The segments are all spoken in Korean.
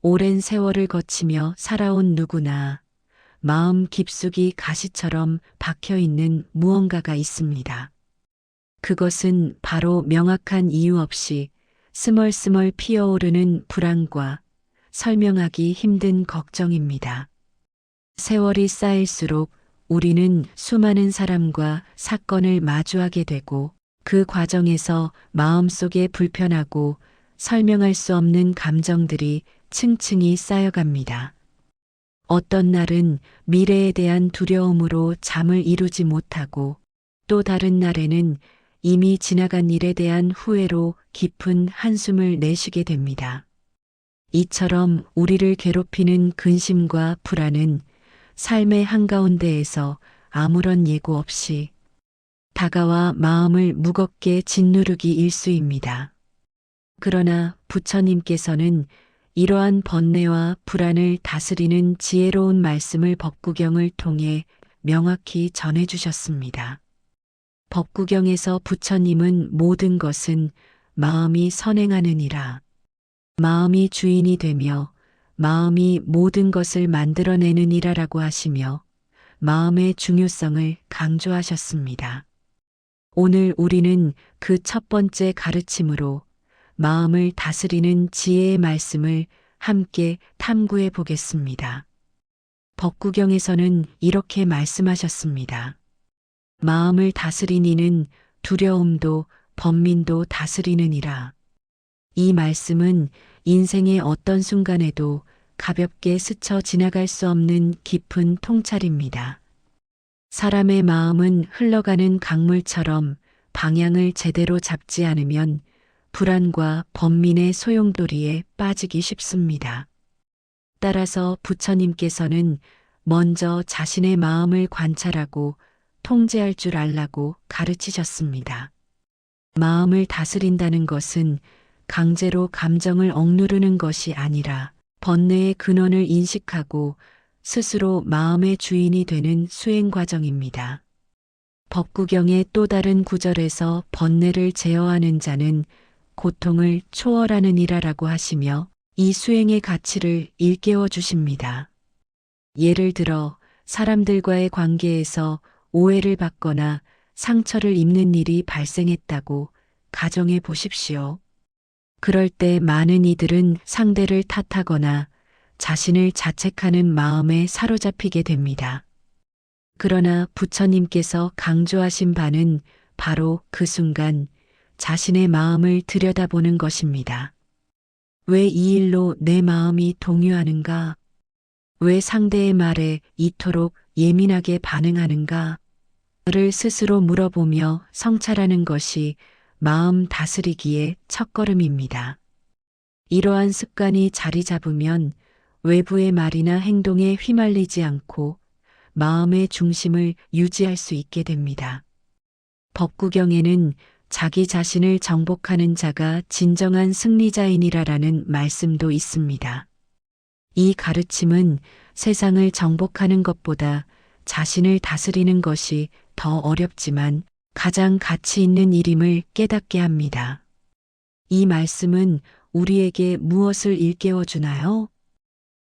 오랜 세월을 거치며 살아온 누구나 마음 깊숙이 가시처럼 박혀 있는 무언가가 있습니다. 그것은 바로 명확한 이유 없이 스멀스멀 피어오르는 불안과 설명하기 힘든 걱정입니다. 세월이 쌓일수록 우리는 수많은 사람과 사건을 마주하게 되고 그 과정에서 마음속에 불편하고 설명할 수 없는 감정들이 층층이 쌓여갑니다. 어떤 날은 미래에 대한 두려움으로 잠을 이루지 못하고 또 다른 날에는 이미 지나간 일에 대한 후회로 깊은 한숨을 내쉬게 됩니다. 이처럼 우리를 괴롭히는 근심과 불안은 삶의 한가운데에서 아무런 예고 없이 다가와 마음을 무겁게 짓누르기 일쑤입니다. 그러나 부처님께서는 이러한 번뇌와 불안을 다스리는 지혜로운 말씀을 법구경을 통해 명확히 전해주셨습니다. 법구경에서 부처님은 모든 것은 마음이 선행하느니라, 마음이 주인이 되며 마음이 모든 것을 만들어내느니라라고 하시며 마음의 중요성을 강조하셨습니다. 오늘 우리는 그 첫 번째 가르침으로 마음을 다스리는 지혜의 말씀을 함께 탐구해 보겠습니다. 법구경에서는 이렇게 말씀하셨습니다. 마음을 다스리니는 두려움도 번민도 다스리느니라. 이 말씀은 인생의 어떤 순간에도 가볍게 스쳐 지나갈 수 없는 깊은 통찰입니다. 사람의 마음은 흘러가는 강물처럼 방향을 제대로 잡지 않으면 불안과 번민의 소용돌이에 빠지기 쉽습니다. 따라서 부처님께서는 먼저 자신의 마음을 관찰하고 통제할 줄 알라고 가르치셨습니다. 마음을 다스린다는 것은 강제로 감정을 억누르는 것이 아니라 번뇌의 근원을 인식하고 스스로 마음의 주인이 되는 수행 과정입니다. 법구경의 또 다른 구절에서 번뇌를 제어하는 자는 고통을 초월하느니라라고 하시며 이 수행의 가치를 일깨워 주십니다. 예를 들어 사람들과의 관계에서 오해를 받거나 상처를 입는 일이 발생했다고 가정해 보십시오. 그럴 때 많은 이들은 상대를 탓하거나 자신을 자책하는 마음에 사로잡히게 됩니다. 그러나 부처님께서 강조하신 바는 바로 그 순간 자신의 마음을 들여다보는 것입니다. 왜 이 일로 내 마음이 동요하는가? 왜 상대의 말에 이토록 예민하게 반응하는가? 를 스스로 물어보며 성찰하는 것이 마음 다스리기의 첫걸음입니다. 이러한 습관이 자리 잡으면 외부의 말이나 행동에 휘말리지 않고 마음의 중심을 유지할 수 있게 됩니다. 법구경에는 자기 자신을 정복하는 자가 진정한 승리자이니라라는 말씀도 있습니다. 이 가르침은 세상을 정복하는 것보다 자신을 다스리는 것이 더 어렵지만 가장 가치 있는 일임을 깨닫게 합니다. 이 말씀은 우리에게 무엇을 일깨워 주나요?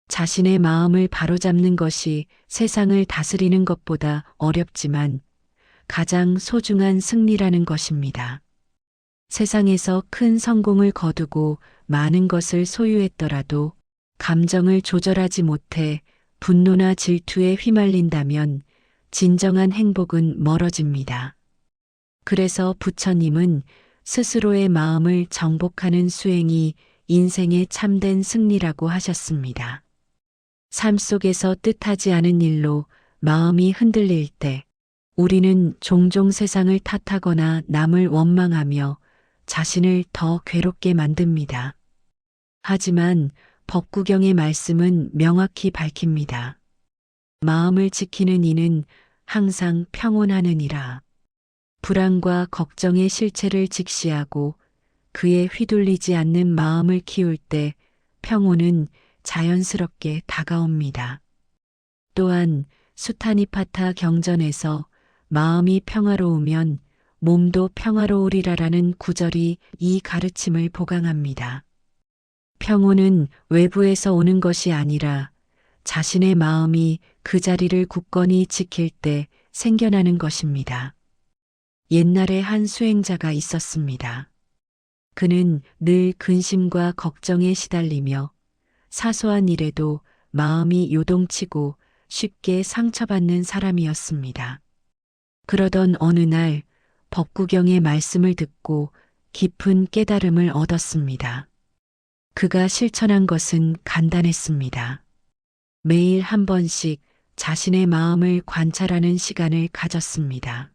자신의 마음을 바로잡는 것이 세상을 다스리는 것보다 어렵지만 가장 소중한 승리라는 것입니다. 세상에서 큰 성공을 거두고 많은 것을 소유했더라도 감정을 조절하지 못해 분노나 질투에 휘말린다면 진정한 행복은 멀어집니다. 그래서 부처님은 스스로의 마음을 정복하는 수행이 인생의 참된 승리라고 하셨습니다. 삶 속에서 뜻하지 않은 일로 마음이 흔들릴 때 우리는 종종 세상을 탓하거나 남을 원망하며 자신을 더 괴롭게 만듭니다. 하지만 법구경의 말씀은 명확히 밝힙니다. 마음을 지키는 이는 항상 평온하느니라. 불안과 걱정의 실체를 직시하고 그에 휘둘리지 않는 마음을 키울 때 평온은 자연스럽게 다가옵니다. 또한 수타니파타 경전에서 마음이 평화로우면 몸도 평화로우리라라는 구절이 이 가르침을 보강합니다. 평온은 외부에서 오는 것이 아니라 자신의 마음이 그 자리를 굳건히 지킬 때 생겨나는 것입니다. 옛날에 한 수행자가 있었습니다. 그는 늘 근심과 걱정에 시달리며 사소한 일에도 마음이 요동치고 쉽게 상처받는 사람이었습니다. 그러던 어느 날 법구경의 말씀을 듣고 깊은 깨달음을 얻었습니다. 그가 실천한 것은 간단했습니다. 매일 한 번씩 자신의 마음을 관찰하는 시간을 가졌습니다.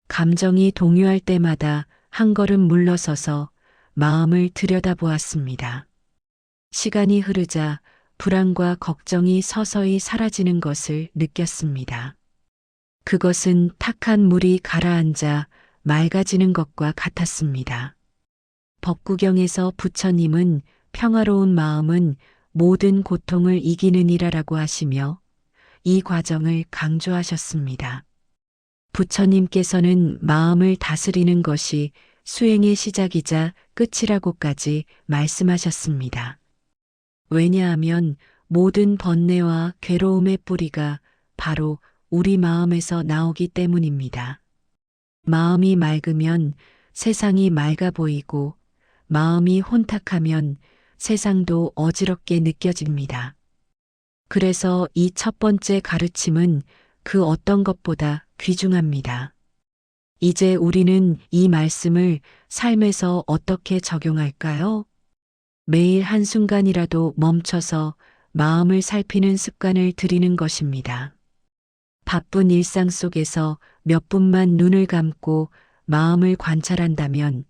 감정이 동요할 때마다 한 걸음 물러서서 마음을 들여다보았습니다. 시간이 흐르자 불안과 걱정이 서서히 사라지는 것을 느꼈습니다. 그것은 탁한 물이 가라앉아 맑아지는 것과 같았습니다. 법구경에서 부처님은 평화로운 마음은 모든 고통을 이기는 이라라고 하시며 이 과정을 강조하셨습니다. 부처님께서는 마음을 다스리는 것이 수행의 시작이자 끝이라고까지 말씀하셨습니다. 왜냐하면 모든 번뇌와 괴로움의 뿌리가 바로 우리 마음에서 나오기 때문입니다. 마음이 맑으면 세상이 맑아 보이고 마음이 혼탁하면 세상도 어지럽게 느껴집니다. 그래서 이 첫 번째 가르침은 그 어떤 것보다 귀중합니다. 이제 우리는 이 말씀을 삶에서 어떻게 적용할까요? 매일 한순간이라도 멈춰서 마음을 살피는 습관을 들이는 것입니다. 바쁜 일상 속에서 몇 분만 눈을 감고 마음을 관찰한다면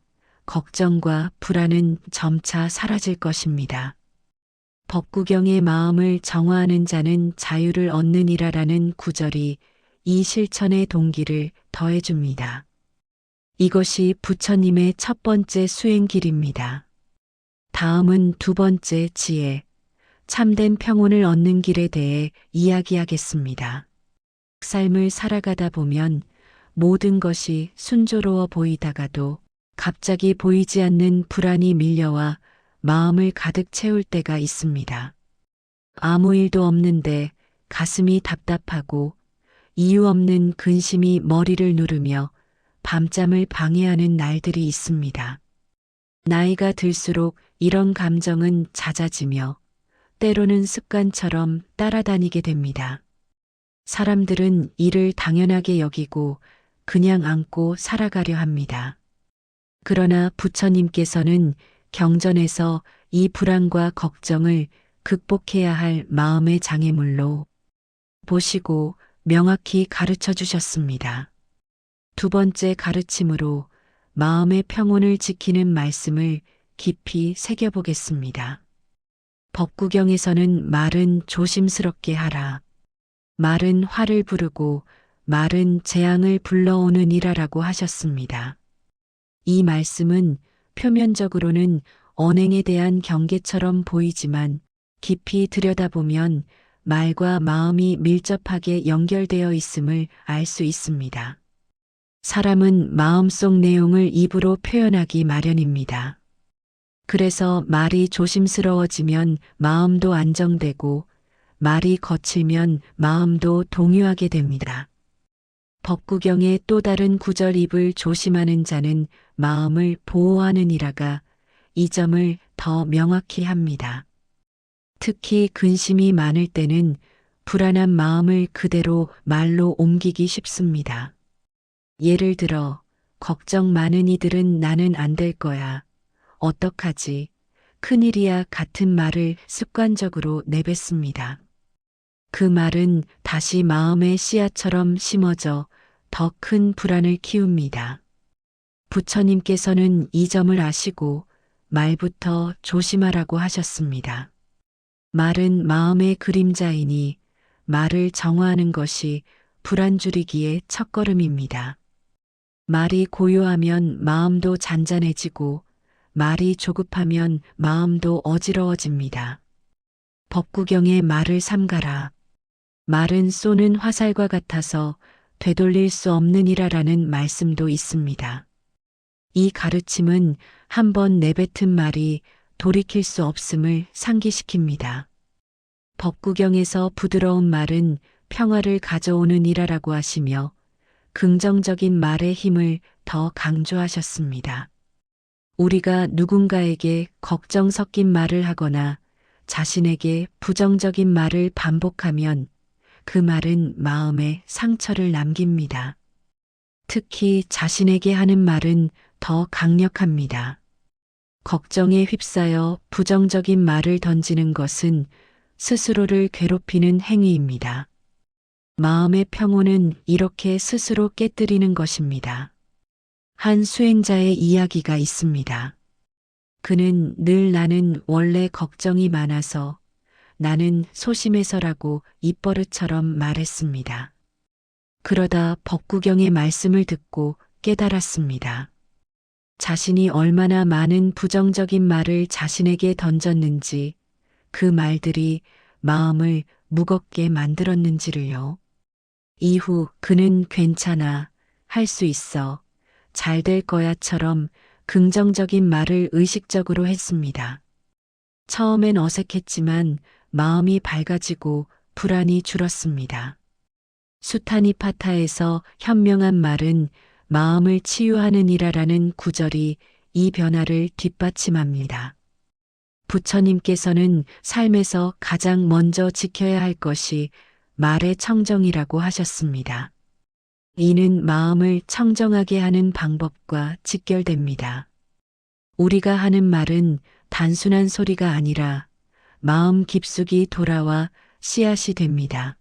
걱정과 불안은 점차 사라질 것입니다. 법구경의 마음을 정화하는 자는 자유를 얻느니라라는 구절이 이 실천의 동기를 더해줍니다. 이것이 부처님의 첫 번째 수행길입니다. 다음은 두 번째 지혜, 참된 평온을 얻는 길에 대해 이야기하겠습니다. 삶을 살아가다 보면 모든 것이 순조로워 보이다가도 갑자기 보이지 않는 불안이 밀려와 마음을 가득 채울 때가 있습니다. 아무 일도 없는데 가슴이 답답하고 이유 없는 근심이 머리를 누르며 밤잠을 방해하는 날들이 있습니다. 나이가 들수록 이런 감정은 잦아지며 때로는 습관처럼 따라다니게 됩니다. 사람들은 이를 당연하게 여기고 그냥 안고 살아가려 합니다. 그러나 부처님께서는 경전에서 이 불안과 걱정을 극복해야 할 마음의 장애물로 보시고 명확히 가르쳐 주셨습니다. 두 번째 가르침으로 마음의 평온을 지키는 말씀을 깊이 새겨보겠습니다. 법구경에서는 말은 조심스럽게 하라. 말은 화를 부르고 말은 재앙을 불러오는 이라라고 하셨습니다. 이 말씀은 표면적으로는 언행에 대한 경계처럼 보이지만 깊이 들여다보면 말과 마음이 밀접하게 연결되어 있음을 알 수 있습니다. 사람은 마음속 내용을 입으로 표현하기 마련입니다. 그래서 말이 조심스러워지면 마음도 안정되고 말이 거칠면 마음도 동요하게 됩니다. 법구경의 또 다른 구절 입을 조심하는 자는 마음을 보호하는 이라가 이 점을 더 명확히 합니다. 특히 근심이 많을 때는 불안한 마음을 그대로 말로 옮기기 쉽습니다. 예를 들어, 걱정 많은 이들은 나는 안 될 거야. 어떡하지? 큰일이야 같은 말을 습관적으로 내뱉습니다. 그 말은 다시 마음의 씨앗처럼 심어져 더 큰 불안을 키웁니다. 부처님께서는 이 점을 아시고 말부터 조심하라고 하셨습니다. 말은 마음의 그림자이니 말을 정화하는 것이 불안 줄이기의 첫걸음입니다. 말이 고요하면 마음도 잔잔해지고 말이 조급하면 마음도 어지러워집니다. 법구경의 말을 삼가라. 말은 쏘는 화살과 같아서 되돌릴 수 없는 이라라는 말씀도 있습니다. 이 가르침은 한 번 내뱉은 말이 돌이킬 수 없음을 상기시킵니다. 법구경에서 부드러운 말은 평화를 가져오는 이라라고 하시며 긍정적인 말의 힘을 더 강조하셨습니다. 우리가 누군가에게 걱정 섞인 말을 하거나 자신에게 부정적인 말을 반복하면 그 말은 마음에 상처를 남깁니다. 특히 자신에게 하는 말은 더 강력합니다. 걱정에 휩싸여 부정적인 말을 던지는 것은 스스로를 괴롭히는 행위입니다. 마음의 평온은 이렇게 스스로 깨뜨리는 것입니다. 한 수행자의 이야기가 있습니다. 그는 늘 나는 원래 걱정이 많아서 나는 소심해서라고 입버릇처럼 말했습니다. 그러다 법구경의 말씀을 듣고 깨달았습니다. 자신이 얼마나 많은 부정적인 말을 자신에게 던졌는지, 그 말들이 마음을 무겁게 만들었는지를요. 이후 그는 괜찮아, 할 수 있어, 잘 될 거야처럼 긍정적인 말을 의식적으로 했습니다. 처음엔 어색했지만 마음이 밝아지고 불안이 줄었습니다. 수타니파타에서 현명한 말은 마음을 치유하는 이라라는 구절이 이 변화를 뒷받침합니다. 부처님께서는 삶에서 가장 먼저 지켜야 할 것이 말의 청정이라고 하셨습니다. 이는 마음을 청정하게 하는 방법과 직결됩니다. 우리가 하는 말은 단순한 소리가 아니라 마음 깊숙이 돌아와 씨앗이 됩니다.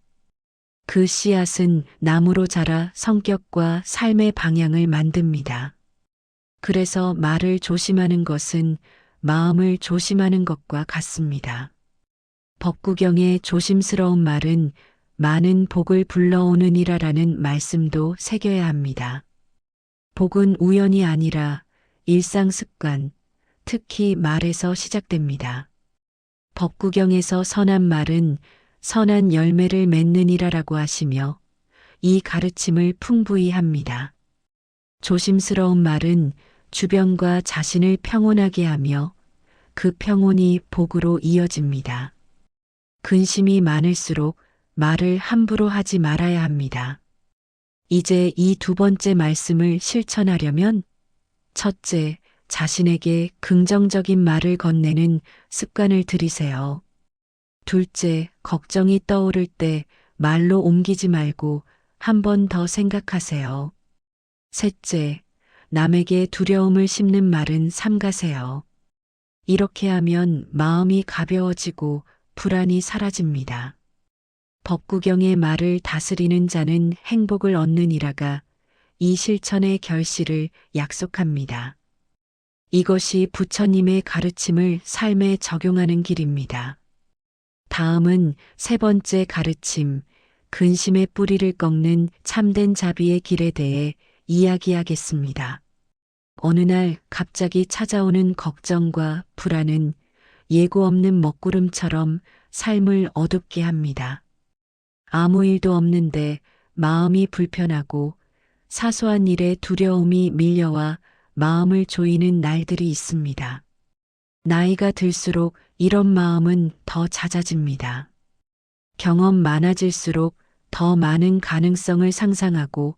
그 씨앗은 나무로 자라 성격과 삶의 방향을 만듭니다. 그래서 말을 조심하는 것은 마음을 조심하는 것과 같습니다. 법구경의 조심스러운 말은 많은 복을 불러오는 이라라는 말씀도 새겨야 합니다. 복은 우연이 아니라 일상 습관, 특히 말에서 시작됩니다. 법구경에서 선한 말은 선한 열매를 맺는 이라라고 하시며 이 가르침을 풍부히 합니다. 조심스러운 말은 주변과 자신을 평온하게 하며 그 평온이 복으로 이어집니다. 근심이 많을수록 말을 함부로 하지 말아야 합니다. 이제 이 두 번째 말씀을 실천하려면 첫째, 자신에게 긍정적인 말을 건네는 습관을 들이세요. 둘째, 걱정이 떠오를 때 말로 옮기지 말고 한 번 더 생각하세요. 셋째, 남에게 두려움을 심는 말은 삼가세요. 이렇게 하면 마음이 가벼워지고 불안이 사라집니다. 법구경의 말을 다스리는 자는 행복을 얻느니라가 이 실천의 결실을 약속합니다. 이것이 부처님의 가르침을 삶에 적용하는 길입니다. 다음은 세 번째 가르침, 근심의 뿌리를 꺾는 참된 자비의 길에 대해 이야기하겠습니다. 어느 날 갑자기 찾아오는 걱정과 불안은 예고 없는 먹구름처럼 삶을 어둡게 합니다. 아무 일도 없는데 마음이 불편하고 사소한 일에 두려움이 밀려와 마음을 조이는 날들이 있습니다. 나이가 들수록 이런 마음은 더 잦아집니다. 경험 많아질수록 더 많은 가능성을 상상하고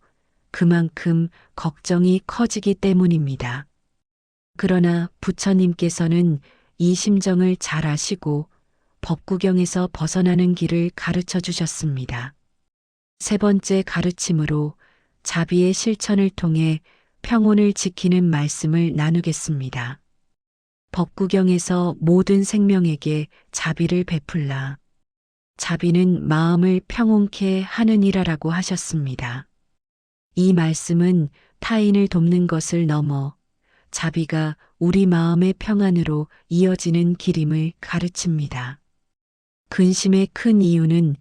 그만큼 걱정이 커지기 때문입니다. 그러나 부처님께서는 이 심정을 잘 아시고 법구경에서 벗어나는 길을 가르쳐 주셨습니다. 세 번째 가르침으로 자비의 실천을 통해 평온을 지키는 말씀을 나누겠습니다. 법구경에서 모든 생명에게 자비를 베풀라. 자비는 마음을 평온케 하는 이라라고 하셨습니다. 이 말씀은 타인을 돕는 것을 넘어 자비가 우리 마음의 평안으로 이어지는 길임을 가르칩니다. 근심의 큰 이유는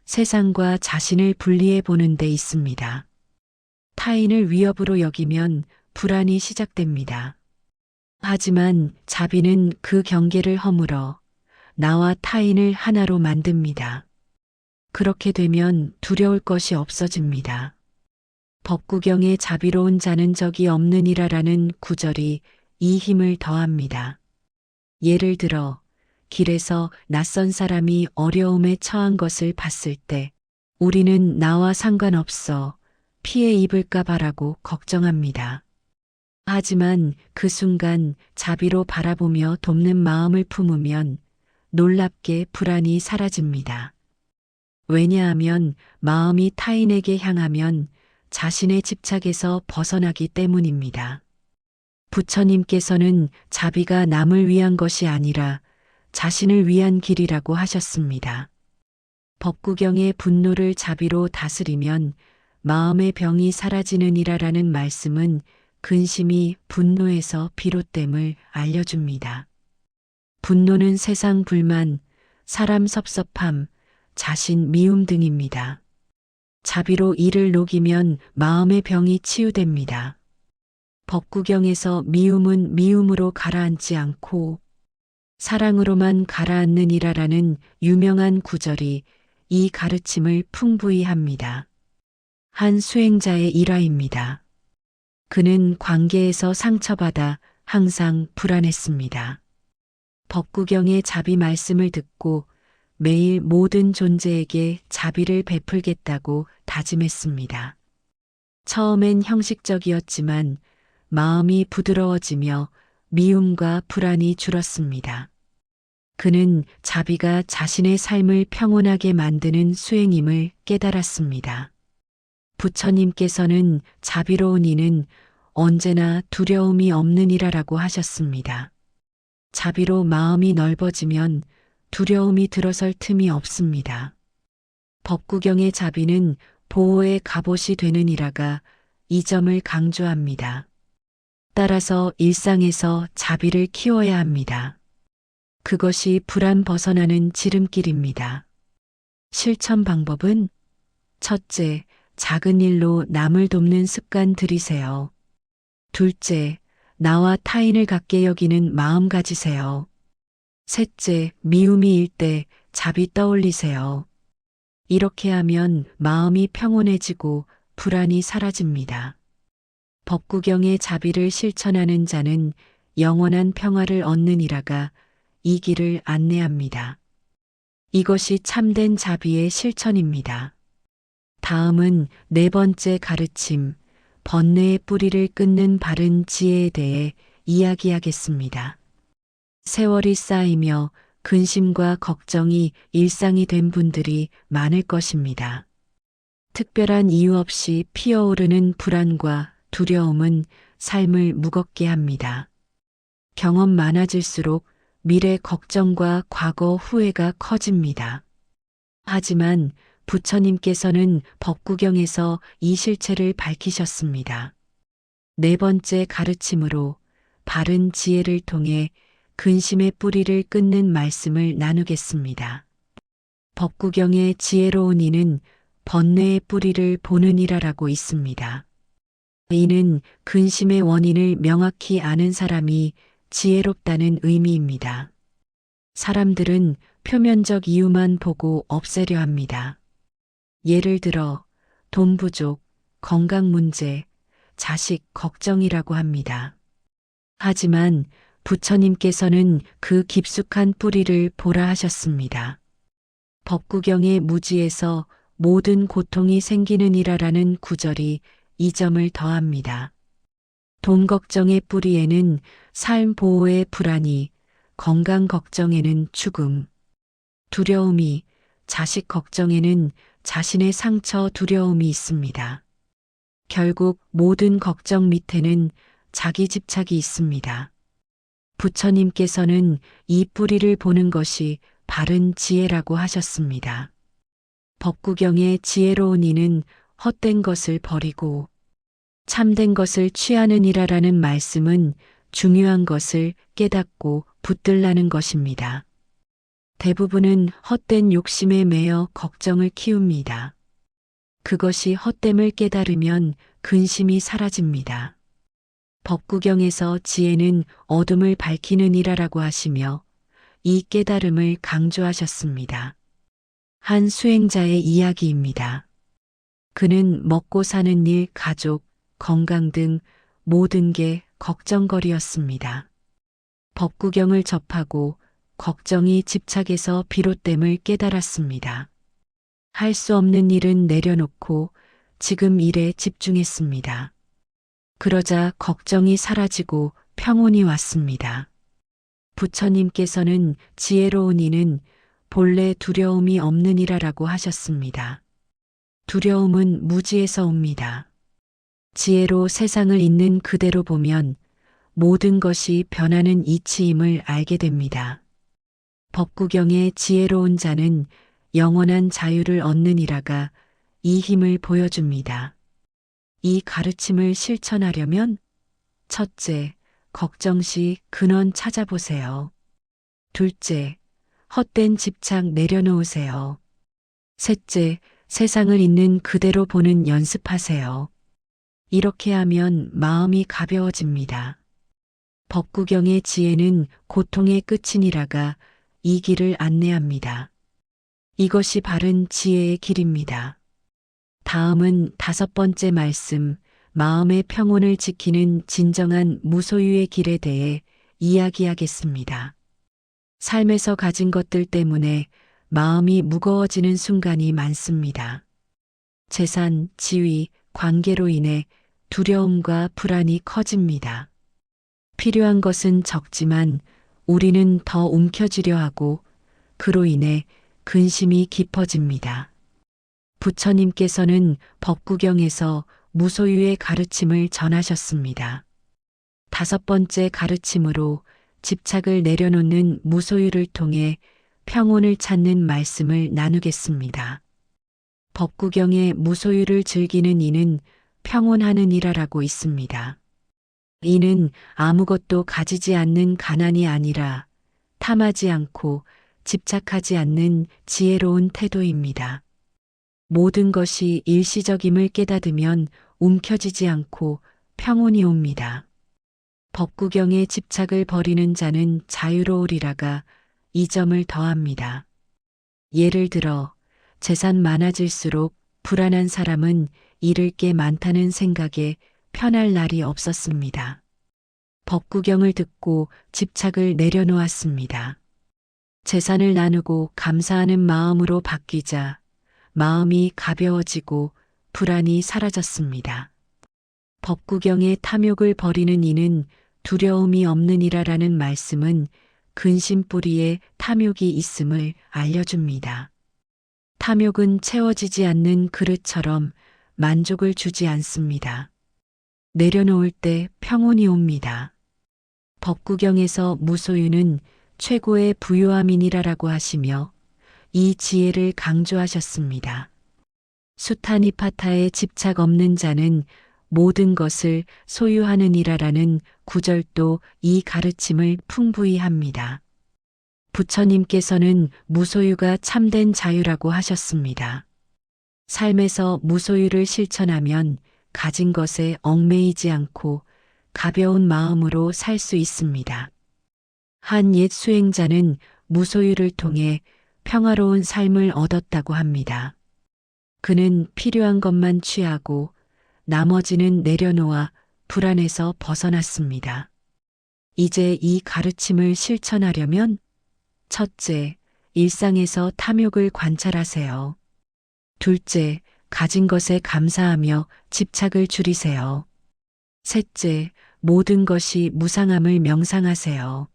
세상과 자신을 분리해 보는 데 있습니다. 타인을 위협으로 여기면 불안이 시작됩니다. 하지만 자비는 그 경계를 허물어 나와 타인을 하나로 만듭니다. 그렇게 되면 두려울 것이 없어집니다. 법구경에 자비로운 자는 적이 없느니라라는 구절이 이 힘을 더합니다. 예를 들어 길에서 낯선 사람이 어려움에 처한 것을 봤을 때 우리는 나와 상관없어 피해 입을까 봐라고 걱정합니다. 하지만 그 순간 자비로 바라보며 돕는 마음을 품으면 놀랍게 불안이 사라집니다. 왜냐하면 마음이 타인에게 향하면 자신의 집착에서 벗어나기 때문입니다. 부처님께서는 자비가 남을 위한 것이 아니라 자신을 위한 길이라고 하셨습니다. 법구경의 분노를 자비로 다스리면 마음의 병이 사라지느니라라는 말씀은 근심이 분노에서 비롯됨을 알려줍니다. 분노는 세상 불만, 사람 섭섭함, 자신 미움 등입니다. 자비로 이를 녹이면 마음의 병이 치유됩니다. 법구경에서 미움은 미움으로 가라앉지 않고 사랑으로만 가라앉느니라라는 유명한 구절이 이 가르침을 풍부히 합니다. 한 수행자의 일화입니다. 그는 관계에서 상처받아 항상 불안했습니다. 법구경의 자비 말씀을 듣고 매일 모든 존재에게 자비를 베풀겠다고 다짐했습니다. 처음엔 형식적이었지만 마음이 부드러워지며 미움과 불안이 줄었습니다. 그는 자비가 자신의 삶을 평온하게 만드는 수행임을 깨달았습니다. 부처님께서는 자비로운 이는 언제나 두려움이 없느니라라고 하셨습니다. 자비로 마음이 넓어지면 두려움이 들어설 틈이 없습니다. 법구경의 자비는 보호의 갑옷이 되느니라가 이 점을 강조합니다. 따라서 일상에서 자비를 키워야 합니다. 그것이 불안 벗어나는 지름길입니다. 실천 방법은 첫째, 작은 일로 남을 돕는 습관 들이세요. 둘째, 나와 타인을 같게 여기는 마음 가지세요. 셋째, 미움이 일 때 자비 떠올리세요. 이렇게 하면 마음이 평온해지고 불안이 사라집니다. 법구경의 자비를 실천하는 자는 영원한 평화를 얻느니라가 이 길을 안내합니다. 이것이 참된 자비의 실천입니다. 다음은 네 번째 가르침, 번뇌의 뿌리를 끊는 바른 지혜에 대해 이야기하겠습니다. 세월이 쌓이며 근심과 걱정이 일상이 된 분들이 많을 것입니다. 특별한 이유 없이 피어오르는 불안과 두려움은 삶을 무겁게 합니다. 경험 많아질수록 미래 걱정과 과거 후회가 커집니다. 하지만 부처님께서는 법구경에서 이 실체를 밝히셨습니다. 네 번째 가르침으로 바른 지혜를 통해 근심의 뿌리를 끊는 말씀을 나누겠습니다. 법구경의 지혜로운 이는 번뇌의 뿌리를 보느니라라고 있습니다. 이는 근심의 원인을 명확히 아는 사람이 지혜롭다는 의미입니다. 사람들은 표면적 이유만 보고 없애려 합니다. 예를 들어 돈 부족, 건강 문제, 자식 걱정이라고 합니다. 하지만 부처님께서는 그 깊숙한 뿌리를 보라 하셨습니다. 법구경의 무지에서 모든 고통이 생기느니라라는 구절이 이 점을 더합니다. 돈 걱정의 뿌리에는 삶 보호의 불안이, 건강 걱정에는 죽음, 두려움이, 자식 걱정에는 자신의 상처 두려움이 있습니다. 결국 모든 걱정 밑에는 자기 집착이 있습니다. 부처님께서는 이 뿌리를 보는 것이 바른 지혜라고 하셨습니다. 법구경의 지혜로운 이는 헛된 것을 버리고 참된 것을 취하느니라라는 말씀은 중요한 것을 깨닫고 붙들라는 것입니다. 대부분은 헛된 욕심에 매여 걱정을 키웁니다. 그것이 헛됨을 깨달으면 근심이 사라집니다. 법구경에서 지혜는 어둠을 밝히느니라라고 하시며 이 깨달음을 강조하셨습니다. 한 수행자의 이야기입니다. 그는 먹고 사는 일, 가족, 건강 등 모든 게 걱정거리였습니다. 법구경을 접하고 걱정이 집착에서 비롯됨을 깨달았습니다. 할 수 없는 일은 내려놓고 지금 일에 집중했습니다. 그러자 걱정이 사라지고 평온이 왔습니다. 부처님께서는 지혜로운 이는 본래 두려움이 없는 이라라고 하셨습니다. 두려움은 무지에서 옵니다. 지혜로 세상을 있는 그대로 보면 모든 것이 변하는 이치임을 알게 됩니다. 법구경의 지혜로운 자는 영원한 자유를 얻는 이라가 이 힘을 보여줍니다. 이 가르침을 실천하려면 첫째, 걱정 시 근원 찾아보세요. 둘째, 헛된 집착 내려놓으세요. 셋째, 세상을 있는 그대로 보는 연습하세요. 이렇게 하면 마음이 가벼워집니다. 법구경의 지혜는 고통의 끝이니라가 이 길을 안내합니다. 이것이 바른 지혜의 길입니다. 다음은 5번째 말씀, 마음의 평온을 지키는 진정한 무소유의 길에 대해 이야기하겠습니다. 삶에서 가진 것들 때문에 마음이 무거워지는 순간이 많습니다. 재산, 지위, 관계로 인해 두려움과 불안이 커집니다. 필요한 것은 적지만 우리는 더 움켜쥐려 하고 그로 인해 근심이 깊어집니다. 부처님께서는 법구경에서 무소유의 가르침을 전하셨습니다. 5번째 가르침으로 집착을 내려놓는 무소유를 통해 평온을 찾는 말씀을 나누겠습니다. 법구경의 무소유를 즐기는 이는 평온하는 이라라고 있습니다. 이는 아무것도 가지지 않는 가난이 아니라 탐하지 않고 집착하지 않는 지혜로운 태도입니다. 모든 것이 일시적임을 깨닫으면 움켜쥐지 않고 평온이 옵니다. 법구경의 집착을 버리는 자는 자유로우리라가 이 점을 더합니다. 예를 들어 재산 많아질수록 불안한 사람은 잃을 게 많다는 생각에 편할 날이 없었습니다. 법구경을 듣고 집착을 내려놓았습니다. 재산을 나누고 감사하는 마음으로 바뀌자 마음이 가벼워지고 불안이 사라졌습니다. 법구경의 탐욕을 버리는 이는 두려움이 없는 이라라는 말씀은 근심뿌리에 탐욕이 있음을 알려줍니다. 탐욕은 채워지지 않는 그릇처럼 만족을 주지 않습니다. 내려놓을 때 평온이 옵니다. 법구경에서 무소유는 최고의 부유함이니라라고 하시며 이 지혜를 강조하셨습니다. 수타니파타에 집착 없는 자는 모든 것을 소유하느니라라는 구절도 이 가르침을 풍부히 합니다. 부처님께서는 무소유가 참된 자유라고 하셨습니다. 삶에서 무소유를 실천하면 가진 것에 얽매이지 않고 가벼운 마음으로 살 수 있습니다. 한 옛 수행자는 무소유를 통해 평화로운 삶을 얻었다고 합니다. 그는 필요한 것만 취하고 나머지는 내려놓아 불안에서 벗어났습니다. 이제 이 가르침을 실천하려면 첫째, 일상에서 탐욕을 관찰하세요. 둘째, 가진 것에 감사하며 집착을 줄이세요. 셋째, 모든 것이 무상함을 명상하세요.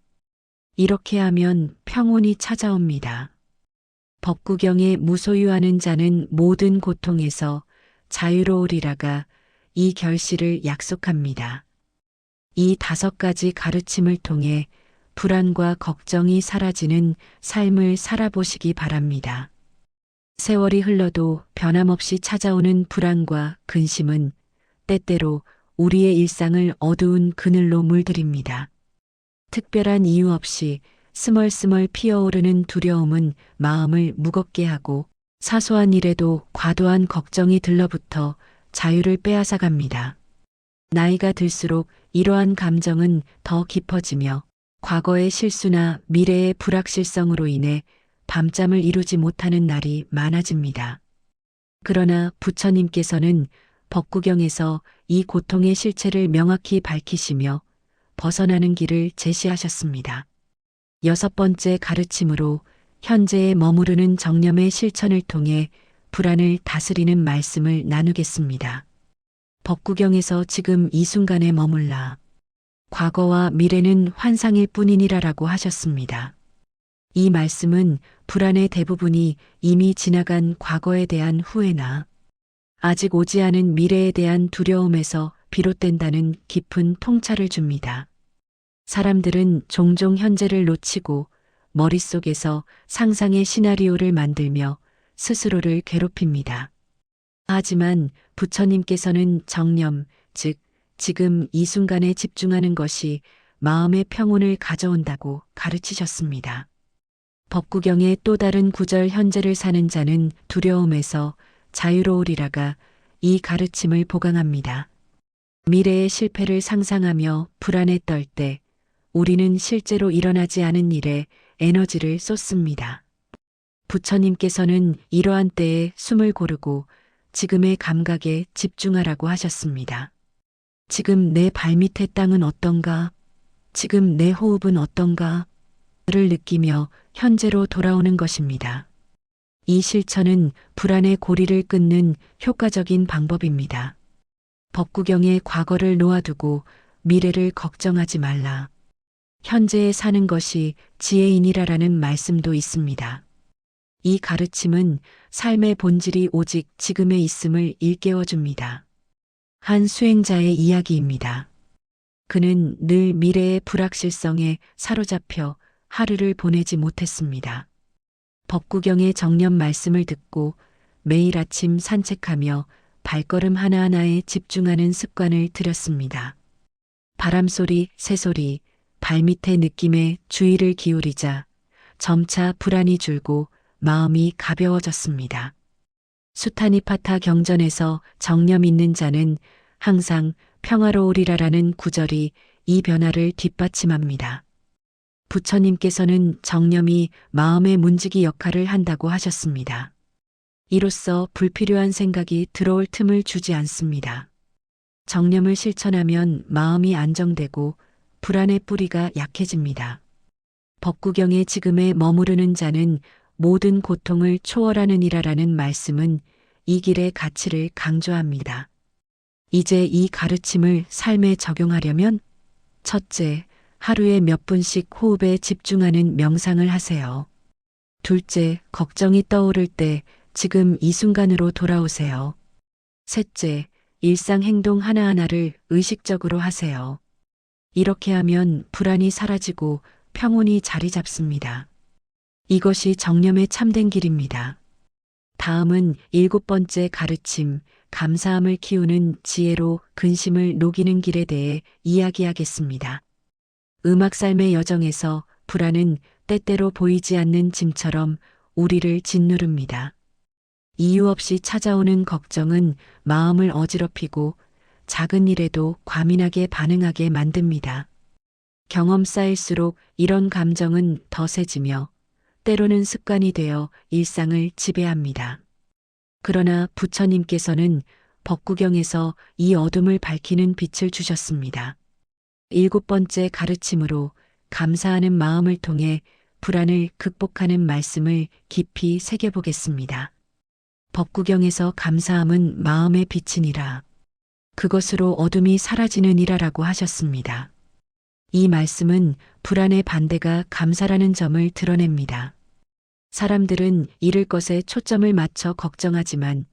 이렇게 하면 평온이 찾아옵니다. 법구경에 무소유하는 자는 모든 고통에서 자유로우리라가 이 결실을 약속합니다. 이 5가지 가르침을 통해 불안과 걱정이 사라지는 삶을 살아보시기 바랍니다. 세월이 흘러도 변함없이 찾아오는 불안과 근심은 때때로 우리의 일상을 어두운 그늘로 물들입니다. 특별한 이유 없이 스멀스멀 피어오르는 두려움은 마음을 무겁게 하고 사소한 일에도 과도한 걱정이 들러붙어 자유를 빼앗아 갑니다. 나이가 들수록 이러한 감정은 더 깊어지며 과거의 실수나 미래의 불확실성으로 인해 밤잠을 이루지 못하는 날이 많아집니다. 그러나 부처님께서는 법구경에서 이 고통의 실체를 명확히 밝히시며 벗어나는 길을 제시하셨습니다. 여섯 번째 가르침으로 현재에 머무르는 정념의 실천을 통해 불안을 다스리는 말씀을 나누겠습니다. 법구경에서 지금 이 순간에 머물라. 과거와 미래는 환상일 뿐이니라라고 하셨습니다. 이 말씀은 불안의 대부분이 이미 지나간 과거에 대한 후회나 아직 오지 않은 미래에 대한 두려움에서 비롯된다는 깊은 통찰을 줍니다. 사람들은 종종 현재를 놓치고 머릿속에서 상상의 시나리오를 만들며 스스로를 괴롭힙니다. 하지만 부처님께서는 정념, 즉, 지금 이 순간에 집중하는 것이 마음의 평온을 가져온다고 가르치셨습니다. 법구경의 또 다른 구절 현재를 사는 자는 두려움에서 자유로우리라가 이 가르침을 보강합니다. 미래의 실패를 상상하며 불안에 떨 때 우리는 실제로 일어나지 않은 일에 에너지를 쏟습니다. 부처님께서는 이러한 때에 숨을 고르고 지금의 감각에 집중하라고 하셨습니다. 지금 내 발밑의 땅은 어떤가? 지금 내 호흡은 어떤가? 를 느끼며 현재로 돌아오는 것입니다. 이 실천은 불안의 고리를 끊는 효과적인 방법입니다. 법구경의 과거를 놓아두고 미래를 걱정하지 말라. 현재에 사는 것이 지혜이니라라는 말씀도 있습니다. 이 가르침은 삶의 본질이 오직 지금에 있음을 일깨워 줍니다. 한 수행자의 이야기입니다. 그는 늘 미래의 불확실성에 사로잡혀 하루를 보내지 못했습니다. 법구경의 정념 말씀을 듣고 매일 아침 산책하며 발걸음 하나하나에 집중하는 습관을 들였습니다. 바람소리, 새소리, 발밑의 느낌에 주의를 기울이자 점차 불안이 줄고 마음이 가벼워졌습니다. 수타니파타 경전에서 정념 있는 자는 항상 평화로우리라라는 구절이 이 변화를 뒷받침합니다. 부처님께서는 정념이 마음의 문지기 역할을 한다고 하셨습니다. 이로써 불필요한 생각이 들어올 틈을 주지 않습니다. 정념을 실천하면 마음이 안정되고 불안의 뿌리가 약해집니다. 법구경의 지금에 머무르는 자는 모든 고통을 초월하느니라라는 말씀은 이 길의 가치를 강조합니다. 이제 이 가르침을 삶에 적용하려면 첫째, 하루에 몇 분씩 호흡에 집중하는 명상을 하세요. 둘째, 걱정이 떠오를 때 지금 이 순간으로 돌아오세요. 셋째, 일상 행동 하나하나를 의식적으로 하세요. 이렇게 하면 불안이 사라지고 평온이 자리 잡습니다. 이것이 정념의 참된 길입니다. 다음은 일곱 번째 가르침, 감사함을 키우는 지혜로 근심을 녹이는 길에 대해 이야기하겠습니다. 음악 삶의 여정에서 불안은 때때로 보이지 않는 짐처럼 우리를 짓누릅니다. 이유 없이 찾아오는 걱정은 마음을 어지럽히고 작은 일에도 과민하게 반응하게 만듭니다. 경험 쌓일수록 이런 감정은 더 세지며 때로는 습관이 되어 일상을 지배합니다. 그러나 부처님께서는 법구경에서 이 어둠을 밝히는 빛을 주셨습니다. 일곱 번째 가르침으로 감사하는 마음을 통해 불안을 극복하는 말씀을 깊이 새겨보겠습니다. 법구경에서 감사함은 마음의 빛이니라. 그것으로 어둠이 사라지느니라라고 하셨습니다. 이 말씀은 불안의 반대가 감사라는 점을 드러냅니다. 사람들은 잃을 것에 초점을 맞춰 걱정하지만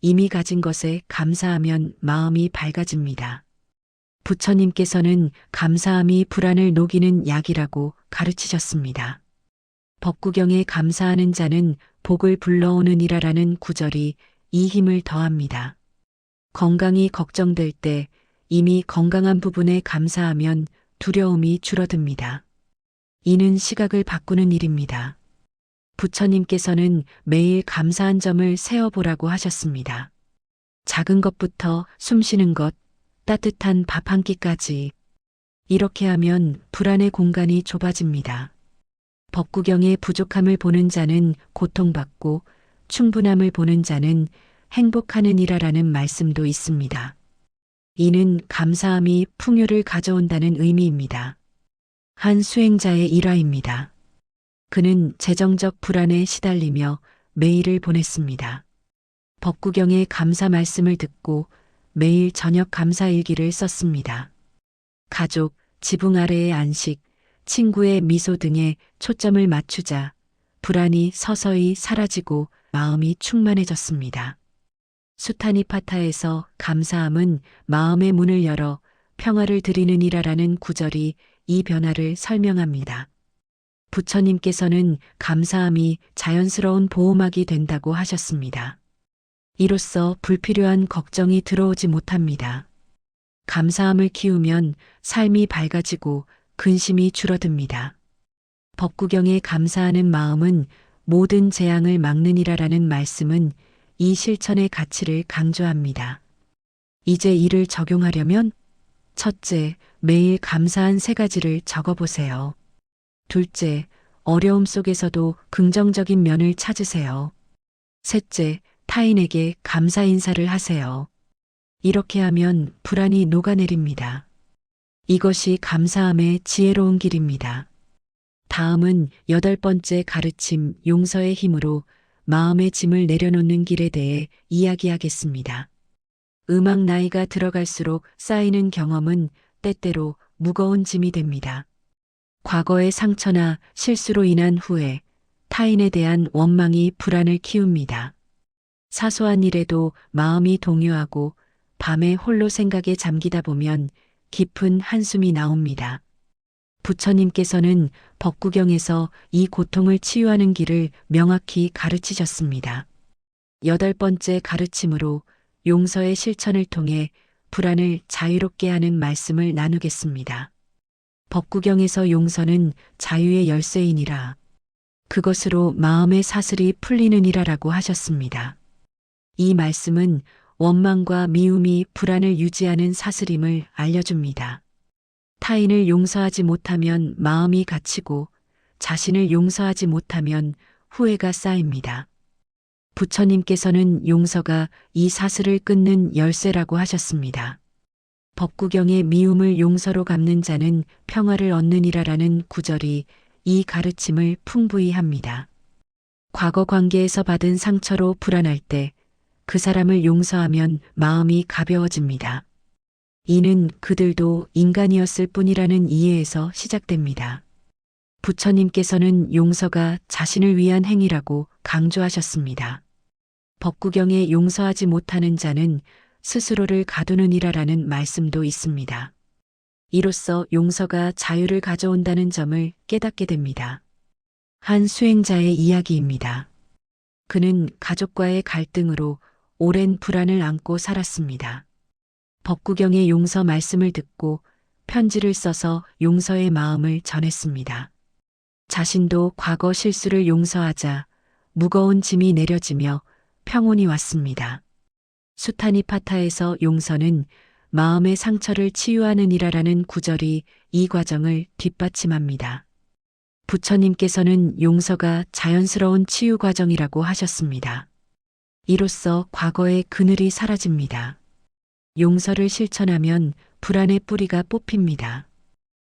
이미 가진 것에 감사하면 마음이 밝아집니다. 부처님께서는 감사함이 불안을 녹이는 약이라고 가르치셨습니다. 법구경에 감사하는 자는 복을 불러오느니라라는 구절이 이 힘을 더합니다. 건강이 걱정될 때 이미 건강한 부분에 감사하면 두려움이 줄어듭니다. 이는 시각을 바꾸는 일입니다. 부처님께서는 매일 감사한 점을 세어보라고 하셨습니다. 작은 것부터 숨쉬는 것, 따뜻한 밥 한 끼까지. 이렇게 하면 불안의 공간이 좁아집니다. 법구경의 부족함을 보는 자는 고통받고 충분함을 보는 자는 행복하느니라라는 말씀도 있습니다. 이는 감사함이 풍요를 가져온다는 의미입니다. 한 수행자의 일화입니다. 그는 재정적 불안에 시달리며 메일을 보냈습니다. 법구경의 감사 말씀을 듣고 매일 저녁 감사일기를 썼습니다. 가족, 지붕 아래의 안식, 친구의 미소 등에 초점을 맞추자 불안이 서서히 사라지고 마음이 충만해졌습니다. 수타니파타에서 감사함은 마음의 문을 열어 평화를 드리는 이라라는 구절이 이 변화를 설명합니다. 부처님께서는 감사함이 자연스러운 보호막이 된다고 하셨습니다. 이로써 불필요한 걱정이 들어오지 못합니다. 감사함을 키우면 삶이 밝아지고 근심이 줄어듭니다. 법구경에 감사하는 마음은 모든 재앙을 막느니라라는 말씀은 이 실천의 가치를 강조합니다. 이제 이를 적용하려면 첫째, 매일 감사한 3가지를 적어보세요. 둘째, 어려움 속에서도 긍정적인 면을 찾으세요. 셋째, 타인에게 감사 인사를 하세요. 이렇게 하면 불안이 녹아내립니다. 이것이 감사함의 지혜로운 길입니다. 다음은 8번째 가르침 용서의 힘으로 마음의 짐을 내려놓는 길에 대해 이야기하겠습니다. 음악 나이가 들어갈수록 쌓이는 경험은 때때로 무거운 짐이 됩니다. 과거의 상처나 실수로 인한 후회, 타인에 대한 원망이 불안을 키웁니다. 사소한 일에도 마음이 동요하고 밤에 홀로 생각에 잠기다 보면 깊은 한숨이 나옵니다. 부처님께서는 법구경에서 이 고통을 치유하는 길을 명확히 가르치셨습니다. 8번째 가르침으로 용서의 실천을 통해 불안을 자유롭게 하는 말씀을 나누겠습니다. 법구경에서 용서는 자유의 열쇠이니라. 그것으로 마음의 사슬이 풀리느니라라고 하셨습니다. 이 말씀은 원망과 미움이 불안을 유지하는 사슬임을 알려줍니다. 타인을 용서하지 못하면 마음이 갇히고 자신을 용서하지 못하면 후회가 쌓입니다. 부처님께서는 용서가 이 사슬을 끊는 열쇠라고 하셨습니다. 법구경의 미움을 용서로 갚는 자는 평화를 얻느니라라는 구절이 이 가르침을 풍부히 합니다. 과거 관계에서 받은 상처로 불안할 때 그 사람을 용서하면 마음이 가벼워집니다. 이는 그들도 인간이었을 뿐이라는 이해에서 시작됩니다. 부처님께서는 용서가 자신을 위한 행위라고 강조하셨습니다. 법구경에 용서하지 못하는 자는 스스로를 가두느니라라는 말씀도 있습니다. 이로써 용서가 자유를 가져온다는 점을 깨닫게 됩니다. 한 수행자의 이야기입니다. 그는 가족과의 갈등으로 오랜 불안을 안고 살았습니다. 법구경의 용서 말씀을 듣고 편지를 써서 용서의 마음을 전했습니다. 자신도 과거 실수를 용서하자 무거운 짐이 내려지며 평온이 왔습니다. 수타니파타에서 용서는 마음의 상처를 치유하는 이라라는 구절이 이 과정을 뒷받침합니다. 부처님께서는 용서가 자연스러운 치유 과정이라고 하셨습니다. 이로써 과거의 그늘이 사라집니다. 용서를 실천하면 불안의 뿌리가 뽑힙니다.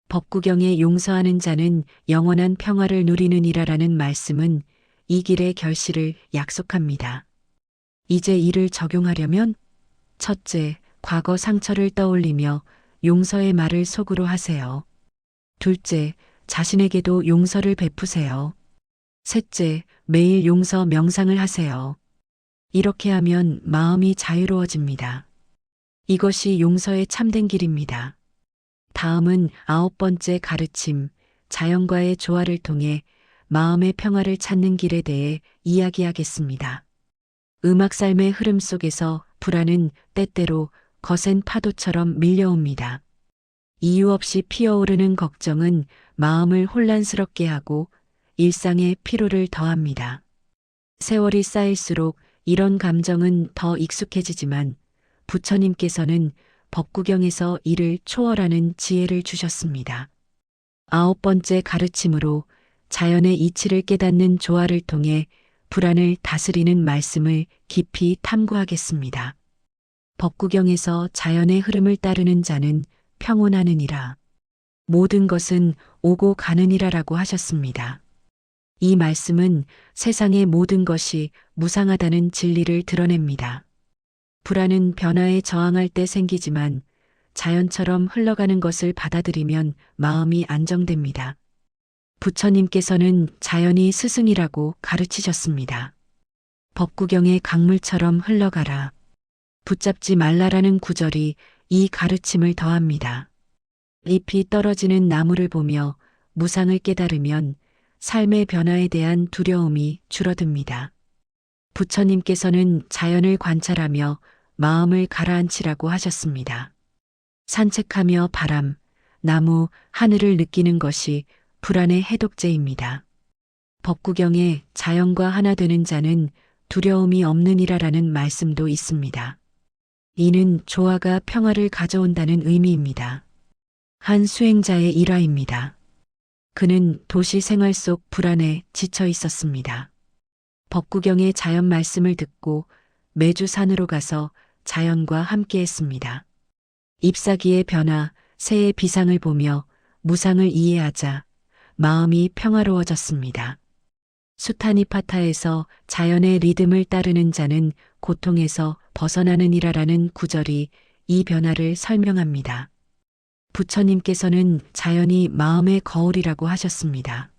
법구경에 용서하는 자는 영원한 평화를 누리느니라라는 말씀은 이 길의 결실을 약속합니다. 이제 이를 적용하려면 첫째, 과거 상처를 떠올리며 용서의 말을 속으로 하세요. 둘째, 자신에게도 용서를 베푸세요. 셋째, 매일 용서 명상을 하세요. 이렇게 하면 마음이 자유로워집니다. 이것이 용서의 참된 길입니다. 다음은 9번째 가르침, 자연과의 조화를 통해 마음의 평화를 찾는 길에 대해 이야기하겠습니다. 음악 삶의 흐름 속에서 불안은 때때로 거센 파도처럼 밀려옵니다. 이유 없이 피어오르는 걱정은 마음을 혼란스럽게 하고 일상의 피로를 더합니다. 세월이 쌓일수록 이런 감정은 더 익숙해지지만 부처님께서는 법구경에서 이를 초월하는 지혜를 주셨습니다. 9번째 가르침으로 자연의 이치를 깨닫는 조화를 통해 불안을 다스리는 말씀을 깊이 탐구하겠습니다. 법구경에서 자연의 흐름을 따르는 자는 평온하느니라. 모든 것은 오고 가느니라라고 하셨습니다. 이 말씀은 세상의 모든 것이 무상하다는 진리를 드러냅니다. 불안은 변화에 저항할 때 생기지만 자연처럼 흘러가는 것을 받아들이면 마음이 안정됩니다. 부처님께서는 자연이 스승이라고 가르치셨습니다. 법구경의 강물처럼 흘러가라. 붙잡지 말라라는 구절이 이 가르침을 더합니다. 잎이 떨어지는 나무를 보며 무상을 깨달으면 삶의 변화에 대한 두려움이 줄어듭니다. 부처님께서는 자연을 관찰하며 마음을 가라앉히라고 하셨습니다. 산책하며 바람, 나무, 하늘을 느끼는 것이 불안의 해독제입니다. 법구경에 자연과 하나 되는 자는 두려움이 없느니라라는 말씀도 있습니다. 이는 조화가 평화를 가져온다는 의미입니다. 한 수행자의 일화입니다. 그는 도시 생활 속 불안에 지쳐 있었습니다. 법구경의 자연 말씀을 듣고 매주 산으로 가서 자연과 함께 했습니다. 잎사귀의 변화, 새의 비상을 보며 무상을 이해하자 마음이 평화로워졌습니다. 수타니파타에서 자연의 리듬을 따르는 자는 고통에서 벗어나느니라라는 구절이 이 변화를 설명합니다. 부처님께서는 자연이 마음의 거울이라고 하셨습니다.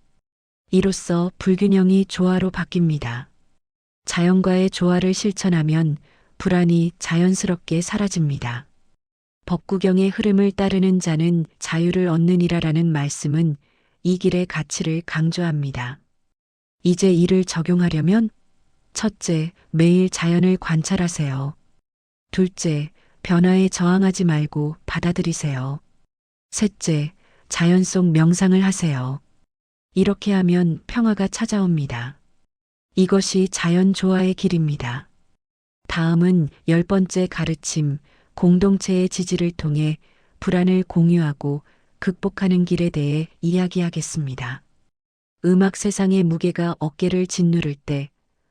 이로써 불균형이 조화로 바뀝니다. 자연과의 조화를 실천하면 불안이 자연스럽게 사라집니다. 법구경의 흐름을 따르는 자는 자유를 얻느니라라는 말씀은 이 길의 가치를 강조합니다. 이제 이를 적용하려면 첫째, 매일 자연을 관찰하세요. 둘째, 변화에 저항하지 말고 받아들이세요. 셋째, 자연 속 명상을 하세요. 이렇게 하면 평화가 찾아옵니다. 이것이 자연 조화의 길입니다. 다음은 10번째 가르침, 공동체의 지지를 통해 불안을 공유하고 극복하는 길에 대해 이야기하겠습니다. 음악 세상의 무게가 어깨를 짓누를 때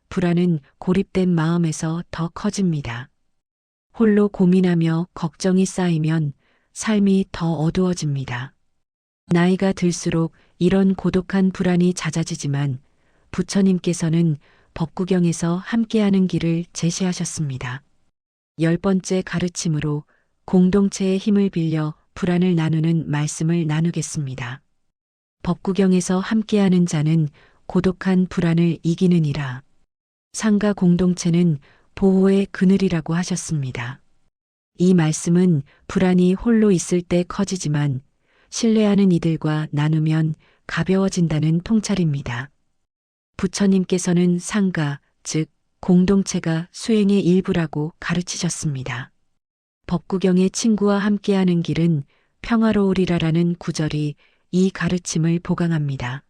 불안은 고립된 마음에서 더 커집니다. 홀로 고민하며 걱정이 쌓이면 삶이 더 어두워집니다. 나이가 들수록 이런 고독한 불안이 잦아지지만 부처님께서는 법구경에서 함께하는 길을 제시하셨습니다. 10번째 가르침으로 공동체의 힘을 빌려 불안을 나누는 말씀을 나누겠습니다. 법구경에서 함께하는 자는 고독한 불안을 이기느니라. 상가 공동체는 보호의 그늘이라고 하셨습니다. 이 말씀은 불안이 홀로 있을 때 커지지만 신뢰하는 이들과 나누면 가벼워진다는 통찰입니다. 부처님께서는 상가, 즉 공동체가 수행의 일부라고 가르치셨습니다. 법구경의 친구와 함께하는 길은 평화로우리라라는 구절이 이 가르침을 보강합니다.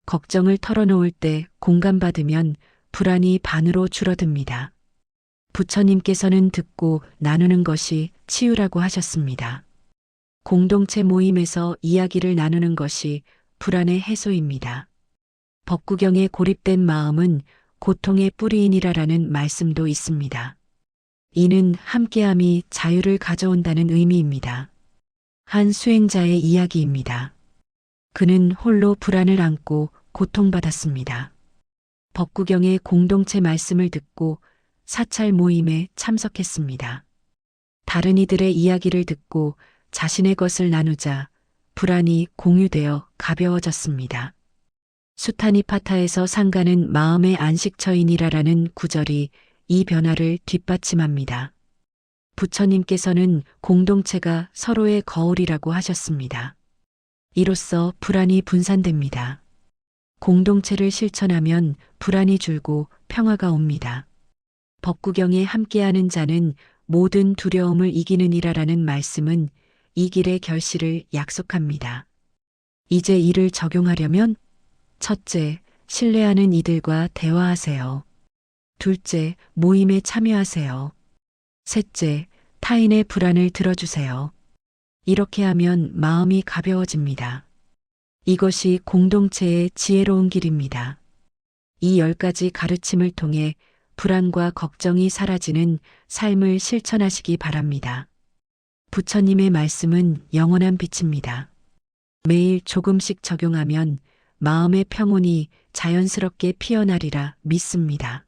걱정을 털어놓을 때 공감받으면 불안이 반으로 줄어듭니다. 부처님께서는 듣고 나누는 것이 치유라고 하셨습니다. 공동체 모임에서 이야기를 나누는 것이 불안의 해소입니다. 법구경에 고립된 마음은 고통의 뿌리이니라라는 말씀도 있습니다. 이는 함께함이 자유를 가져온다는 의미입니다. 한 수행자의 이야기입니다. 그는 홀로 불안을 안고 고통받았습니다. 법구경의 공동체 말씀을 듣고 사찰 모임에 참석했습니다. 다른 이들의 이야기를 듣고 자신의 것을 나누자 불안이 공유되어 가벼워졌습니다. 수타니파타에서 상가는 마음의 안식처이니라라는 구절이 이 변화를 뒷받침합니다. 부처님께서는 공동체가 서로의 거울이라고 하셨습니다. 이로써 불안이 분산됩니다. 공동체를 실천하면 불안이 줄고 평화가 옵니다. 법구경에 함께하는 자는 모든 두려움을 이기느니라라는 말씀은 이 길의 결실을 약속합니다. 이제 이를 적용하려면 첫째, 신뢰하는 이들과 대화하세요. 둘째, 모임에 참여하세요. 셋째, 타인의 불안을 들어주세요. 이렇게 하면 마음이 가벼워집니다. 이것이 공동체의 지혜로운 길입니다. 이 10가지 가르침을 통해 불안과 걱정이 사라지는 삶을 실천하시기 바랍니다. 부처님의 말씀은 영원한 빛입니다. 매일 조금씩 적용하면 마음의 평온이 자연스럽게 피어나리라 믿습니다.